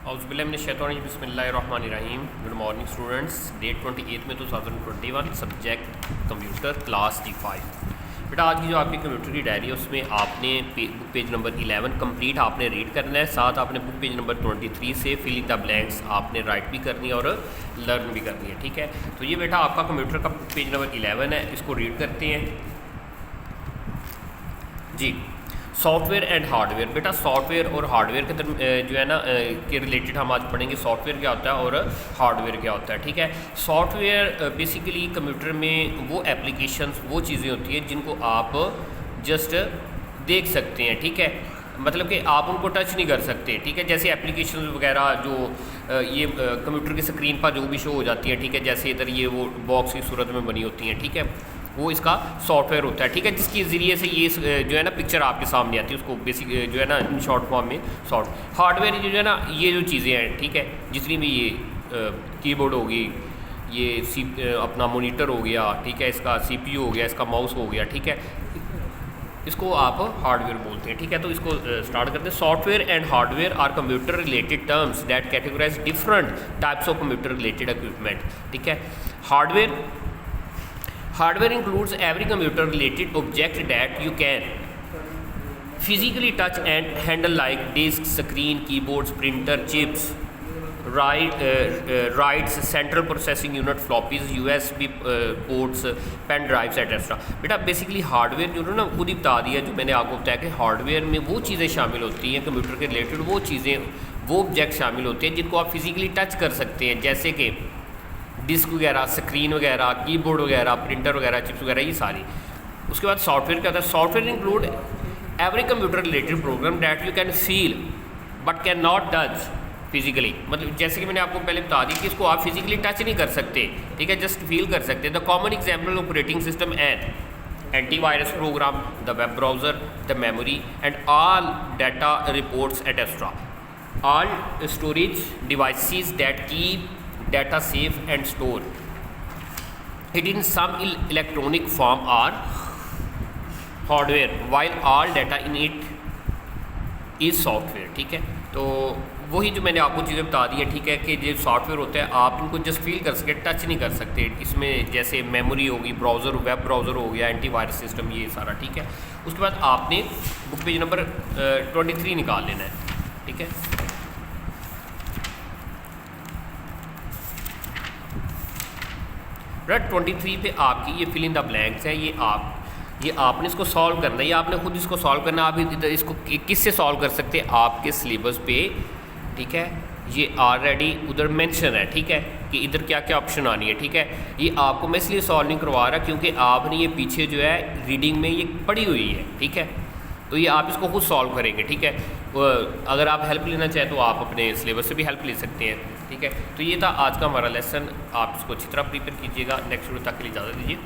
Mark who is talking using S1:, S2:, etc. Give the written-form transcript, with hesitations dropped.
S1: औज़ुबिल्लाहि बिस्मिल्लाहिर्रहमानिर्रहीम। Good morning students. Date 28 में 2021, subject computer, class G5। बेटा आज की जो आपकी कंप्यूटर की डायरी है उसमें आपने बुक पेज नंबर 11 कंप्लीट आपने रीड करना है, साथ आपने बुक पेज नंबर 23 से फिल इन द ब्लैंक्स आपने राइट भी करनी है और लर्न भी करनी है। ठीक है, तो ये बेटा आपका कंप्यूटर का बुक पेज नंबर 11 है, इसको रीड करते हैं जी। Software and hardware. बेटा सॉफ्टवेयर और हार्डवेयर के जो है ना के रिलेटेड हम आज पढ़ेंगे सॉफ्टवेयर क्या होता है और हार्डवेयर क्या होता है। ठीक है, सॉफ्टवेयर बेसिकली कंप्यूटर में वो एप्लीकेशंस वो चीज़ें होती हैं जिनको आप जस्ट देख सकते हैं। ठीक है, मतलब कि आप उनको टच नहीं कर सकते। ठीक है, जैसे एप्लीकेशन वगैरह जो ये कंप्यूटर की स्क्रीन पर जो भी शो हो जाती है। ठीक है, जैसे इधर ये वो बॉक्स की सूरत में बनी होती हैं। ठीक है, वो इसका सॉफ्टवेयर होता है। ठीक है, जिसके ज़रिए से ये जो है ना पिक्चर आपके सामने आती है उसको बेसिक जो है ना इन शॉर्ट फॉर्म में सॉफ्ट। हार्डवेयर जो है ना ये जो चीज़ें हैं, ठीक है, जितनी भी ये कीबोर्ड होगी, ये अपना मॉनिटर हो गया, ठीक है, इसका CPU हो गया, इसका माउस हो गया, ठीक है, इसको आप हार्डवेयर बोलते हैं। ठीक है, तो इसको स्टार्ट करते हैं। Software and hardware are computer related terms that categorize different types of computer related equipment. ठीक है, Hardware includes every computer related object that you can physically touch and handle like disk, screen, keyboards, printer, chips, writes, central processing unit, floppies, USB ports, pen drives etc. बेटा basically hardware जो है ना खुद ही बता दिया, जो मैंने आपको बताया कि हार्डवेयर में वो चीज़ें शामिल होती हैं कंप्यूटर के रिलेटेड, वो चीज़ें वो ऑब्जेक्ट शामिल होते हैं जिनको आप फिजिकली टच कर सकते हैं, जैसे कि डिस्क वगैरह, स्क्रीन वगैरह, कीबोर्ड वगैरह, प्रिंटर वगैरह, चिप्स वगैरह, ये सारी। उसके बाद सॉफ्टवेयर क्या होता है? Software include every computer related program that you can feel but can not touch physically. मतलब जैसे कि मैंने आपको पहले बता दी कि इसको आप फिजिकली टच नहीं कर सकते, ठीक है, जस्ट फील कर सकते। The common example operating system and antivirus program, the web browser, the memory and all data reports etcetera, all storage devices that keep data safe and store it in some electronic form or hardware while all data in it is software। ठीक है, तो वही जो मैंने आपको चीज़ें बता दी है। ठीक है, कि जो सॉफ्टवेयर होता है आप इनको जस्ट फील कर सके, टच नहीं कर सकते। इसमें जैसे मेमोरी होगी, ब्राउज़र, वेब ब्राउज़र हो गया, एंटीवायरस सिस्टम, ये सारा। ठीक है, उसके बाद आपने बुक पेज नंबर 23 निकाल लेना है। ठीक है, रेड 23 पे आपकी ये फिल इन द ब्लैंक्स है, ये आपने इसको सॉल्व करना है, ये आपने खुद इसको सॉल्व करना है। आप इसको किससे सॉल्व कर सकते हैं? आपके सिलेबस पे। ठीक है, ये ऑलरेडी उधर मेंशन है। ठीक है, कि इधर क्या क्या ऑप्शन आनी है। ठीक है, ये आपको मैं इसलिए सॉल्व नहीं करवा रहा क्योंकि आपने ये पीछे जो है रीडिंग में ये पढ़ी हुई है। ठीक है, तो ये आप इसको खुद सॉल्व करेंगे। ठीक है, अगर आप हेल्प लेना चाहें तो आप अपने सिलेबस से भी हेल्प ले सकते हैं। ठीक है, तो ये था आज का हमारा लेसन। आप इसको अच्छी तरह प्रिपेयर कीजिएगा। नेक्स्ट वीडियो तक के लिए इजाज़त दीजिए।